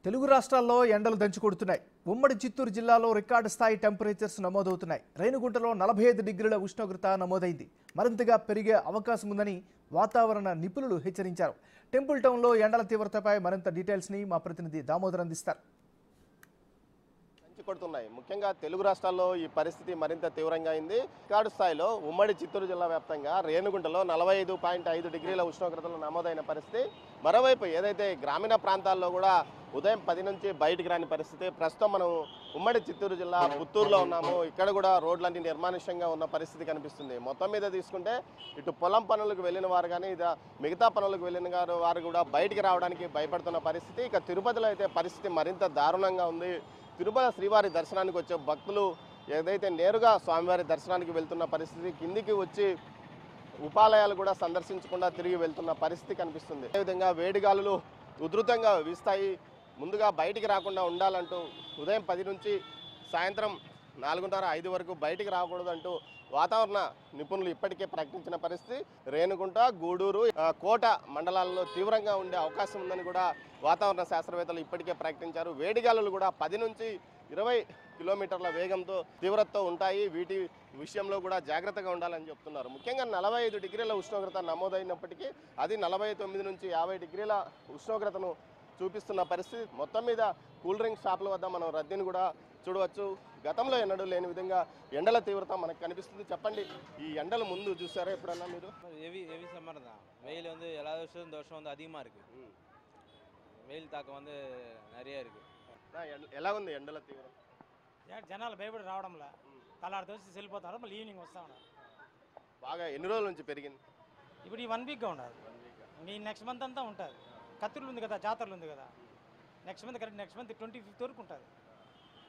తెలుగు రాష్ట్రాల్లో ఎండలు దంచుకొడుతున్నాయి. ఉమ్మడి చిత్తూరు జిల్లాలో రికార్డు స్థాయి టెంపరేచర్స్ నమోదవుతున్నాయి. రేణిగుంటలో 45 డిగ్రీల ఉష్ణోగ్రత నమోదైంది. మరింతగా పెరిగే అవకాశం ఉందని వాతావరణ నిపుణులు హెచ్చరించారు. టెంపుల్ టౌన్లో ఎండల తీవ్రతపై మరింత డీటెయిల్స్ని మా ప్రతినిధి దామోదర్ అందిస్తారు. కొడుతున్నాయి. ముఖ్యంగా తెలుగు రాష్ట్రాల్లో ఈ పరిస్థితి మరింత తీవ్రంగా అయింది. రికార్డు స్థాయిలో ఉమ్మడి చిత్తూరు జిల్లా వ్యాప్తంగా రేణిగుంటలో 45.5 డిగ్రీల ఉష్ణోగ్రతలు నమోదైన పరిస్థితి. మరోవైపు ఏదైతే గ్రామీణ ప్రాంతాల్లో కూడా ఉదయం 10 నుంచి బయటికి రాని పరిస్థితి. ప్రస్తుతం మనం ఉమ్మడి చిత్తూరు జిల్లా పుత్తూరులో ఉన్నాము. ఇక్కడ కూడా రోడ్లన్నీ నిర్మానుష్యంగా ఉన్న పరిస్థితి కనిపిస్తుంది. మొత్తం మీద తీసుకుంటే ఇటు పొలం పనులకు వెళ్ళిన వారు కానీ మిగతా పనులకు వెళ్ళిన వారు కూడా బయటికి రావడానికి భయపడుతున్న పరిస్థితి. ఇక తిరుపతిలో అయితే పరిస్థితి మరింత దారుణంగా ఉంది. తిరుమల శ్రీవారి దర్శనానికి వచ్చే భక్తులు ఏదైతే నేరుగా స్వామివారి దర్శనానికి వెళ్తున్న పరిస్థితి, కిందికి వచ్చి ఉపాలయాలు కూడా సందర్శించకుండా తిరిగి వెళ్తున్న పరిస్థితి కనిపిస్తుంది. అదేవిధంగా వేడిగాలులు ఉధృతంగా వీస్తాయి. ముందుగా బయటికి రాకుండా ఉండాలంటూ ఉదయం 10 నుంచి సాయంత్రం 4:30-5 వరకు బయటికి రాకూడదంటూ వాతావరణ నిపుణులు ఇప్పటికే ప్రకటించిన పరిస్థితి. రేణిగుంట, గూడూరు, కోట మండలాల్లో తీవ్రంగా ఉండే అవకాశం ఉందని కూడా వాతావరణ శాస్త్రవేత్తలు ఇప్పటికే ప్రకటించారు. వేడిగాలులు కూడా 10 నుంచి 20 కిలోమీటర్ల వేగంతో తీవ్రతతో ఉంటాయి. వీటి విషయంలో కూడా జాగ్రత్తగా ఉండాలని చెప్తున్నారు. ముఖ్యంగా 45 డిగ్రీల ఉష్ణోగ్రత నమోదైనప్పటికీ అది 49 నుంచి 50 డిగ్రీల ఉష్ణోగ్రతను చూపిస్తున్న పరిస్థితి. మొత్తం మీద కూల్ డ్రింక్ షాపుల వద్ద మనం రద్దీని కూడా చూడవచ్చు. గతంలో ఎన్నడూ లేని విధంగా ఎండల తీవ్రత మనకు కనిపిస్తుంది. చెప్పండి, ఈ ఎండలు ముందు చూసారా ఎప్పుడన్నా మీరు? ஹெவி சம்மர் தான். வெயில் வந்து எல்லா வருஷம் இந்த வருஷம் வந்து அதிகமாக இருக்குது. வெயில் தாக்கம் வந்து நிறைய இருக்குது. ఎలా ఉంది ఎండల తీవ్రత? జనాలు భయపడి రావడంలా తెల్లారి దోసి వెళ్ళిపోతారు, మళ్ళీ ఈవినింగ్ వస్తా ఉన్నారు. బాగా ఎన్ని రోజుల నుంచి పెరిగింది? ఇప్పుడు ఈ 1 వీక్గా ఉండదు. ఈ నెక్స్ట్ మంత్ అంతా ఉంటుంది. కత్తిర్లు ఉంది కదా, జాతరలు ఉంది కదా, నెక్స్ట్ మంత్ 25th వరకు ఉంటుంది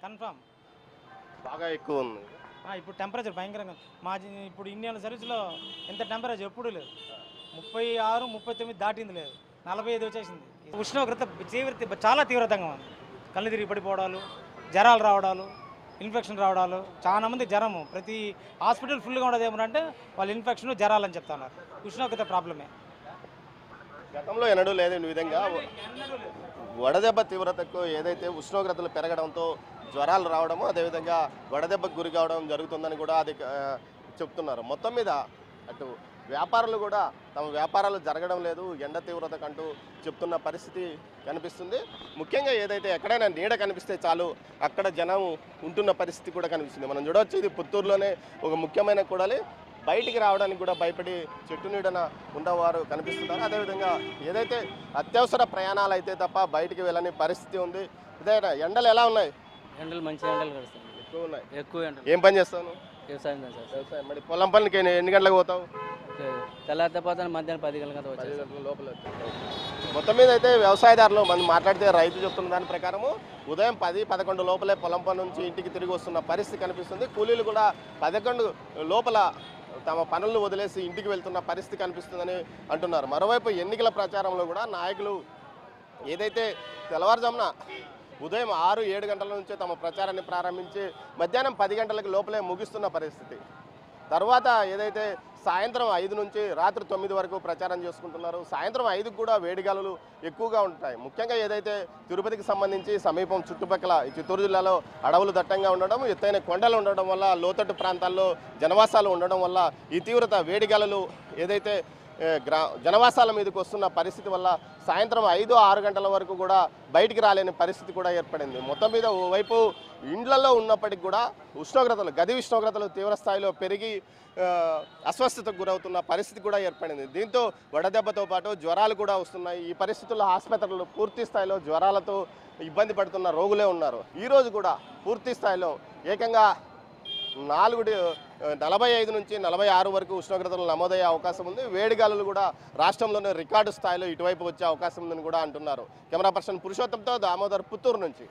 కన్ఫామ్. బాగా ఎక్కువ ఉంది. ఇప్పుడు టెంపరేచర్ భయంకరంగా ఇప్పుడు ఇండియన్ సర్వీస్లో ఎంత టెంపరేచర్ ఎప్పుడూ లేదు. 36, 39 దాటింది లేదు, 45 వచ్చేసింది. ఉష్ణోగ్రత చాలా తీవ్రతంగా ఉంది. కళ్ళు తిరిగి పడిపోవడాలు, జ్వరాలు రావడాలు, ఇన్ఫెక్షన్ రావడాలు. చాలా మంది జ్వరము, ప్రతి హాస్పిటల్ ఫుల్గా ఉండదు. ఏమంటే వాళ్ళు ఇన్ఫెక్షన్ జ్వరాలు అని చెప్తున్నారు. ఉష్ణోగ్రత ప్రాబ్లమే. గతంలో ఎన్నడూ లేని విధంగా వడదెబ్బ తీవ్రతకు ఏదైతే ఉష్ణోగ్రతలు పెరగడంతో జ్వరాలు రావడము, అదేవిధంగా వడదెబ్బకు గురి కావడం జరుగుతుందని కూడా అది చెప్తున్నారు. మొత్తం మీద అటు వ్యాపారులు కూడా తమ వ్యాపారాలు జరగడం లేదు ఎండ తీవ్రతకంటూ చెప్తున్న పరిస్థితి కనిపిస్తుంది. ముఖ్యంగా ఏదైతే ఎక్కడైనా నీడ కనిపిస్తే చాలు అక్కడ జనం ఉంటున్న పరిస్థితి కూడా కనిపిస్తుంది. మనం చూడవచ్చు, ఇది పుత్తూరులోనే ఒక ముఖ్యమైన కూడలి. బయటికి రావడానికి కూడా భయపడి చెట్టు నీడన ఉన్నవారు కనిపిస్తున్నారు. అదేవిధంగా ఏదైతే అత్యవసర ప్రయాణాలు అయితే తప్ప బయటికి వెళ్ళని పరిస్థితి ఉంది. ఇదే ఎండలు ఎలా ఉన్నాయి? ఎండలు మంచి ఎండలు కలుస్తాయి. ఎక్కువ ఉన్నాయి. ఎక్కువ ఎండలు. ఏం పని చేస్తాను? వ్యవసాయం సార్. వ్యవసాయం. మరి పొలం పనికి ఎన్ని గంటలకు పోతావు? తెల్లారితే పోతాను, మధ్యాహ్నం 10 గంటలకు వచ్చాను. 10 గంటల లోపల. మొత్తం మీద అయితే వ్యవసాయదారులు మనం మాట్లాడితే రైతు చెప్తున్న దాని ప్రకారము ఉదయం 10-11 లోపలే పొలం పని నుంచి ఇంటికి తిరిగి వస్తున్న పరిస్థితి కనిపిస్తుంది. కూలీలు కూడా 11 లోపల తమ పనులను వదిలేసి ఇంటికి వెళ్తున్న పరిస్థితి కనిపిస్తుందని అంటున్నారు. మరోవైపు ఎన్నికల ప్రచారంలో కూడా నాయకులు ఏదైతే తెల్లవారుజామున ఉదయం 6-7 గంటల నుంచే తమ ప్రచారాన్ని ప్రారంభించి మధ్యాహ్నం 10 గంటలకు లోపలే ముగిస్తున్న పరిస్థితి. తర్వాత ఏదైతే సాయంత్రం 5 నుంచి రాత్రి 9 వరకు ప్రచారం చేసుకుంటున్నారు. సాయంత్రం 5కు కూడా వేడిగాలులు ఎక్కువగా ఉంటాయి. ముఖ్యంగా ఏదైతే తిరుపతికి సంబంధించి సమీపం చుట్టుపక్కల ఈ చిత్తూరు జిల్లాలో అడవులు దట్టంగా ఉండడం, ఎత్తైన కొండలు ఉండడం వల్ల, లోతట్టు ప్రాంతాల్లో జనవాసాలు ఉండడం వల్ల ఈ తీవ్రత వేడిగాలులు ఏదైతే జనవాసాల మీదకి వస్తున్న పరిస్థితి వల్ల సాయంత్రం 5-6 గంటల వరకు కూడా బయటికి రాలేని పరిస్థితి కూడా ఏర్పడింది. మొత్తం మీద ఓవైపు ఇండ్లలో ఉన్నప్పటికీ కూడా గది ఉష్ణోగ్రతలు తీవ్ర స్థాయిలో పెరిగి అస్వస్థతకు గురవుతున్న పరిస్థితి కూడా ఏర్పడింది. దీంతో వడదెబ్బతో పాటు జ్వరాలు కూడా వస్తున్నాయి. ఈ పరిస్థితుల్లో ఆసుపత్రులు పూర్తి స్థాయిలో జ్వరాలతో ఇబ్బంది పడుతున్న రోగులే ఉన్నారు. ఈరోజు కూడా పూర్తి స్థాయిలో ఏకంగా 45 నుంచి 46 వరకు ఉష్ణోగ్రతలు నమోదయ్యే అవకాశం ఉంది. వేడిగాలులు కూడా రాష్ట్రంలోనే రికార్డు స్థాయిలో ఇటువైపు వచ్చే అవకాశం ఉందని కూడా అంటున్నారు. కెమెరా పర్సన్ పురుషోత్తంతో దామోదర్, పుత్తూరు నుంచి.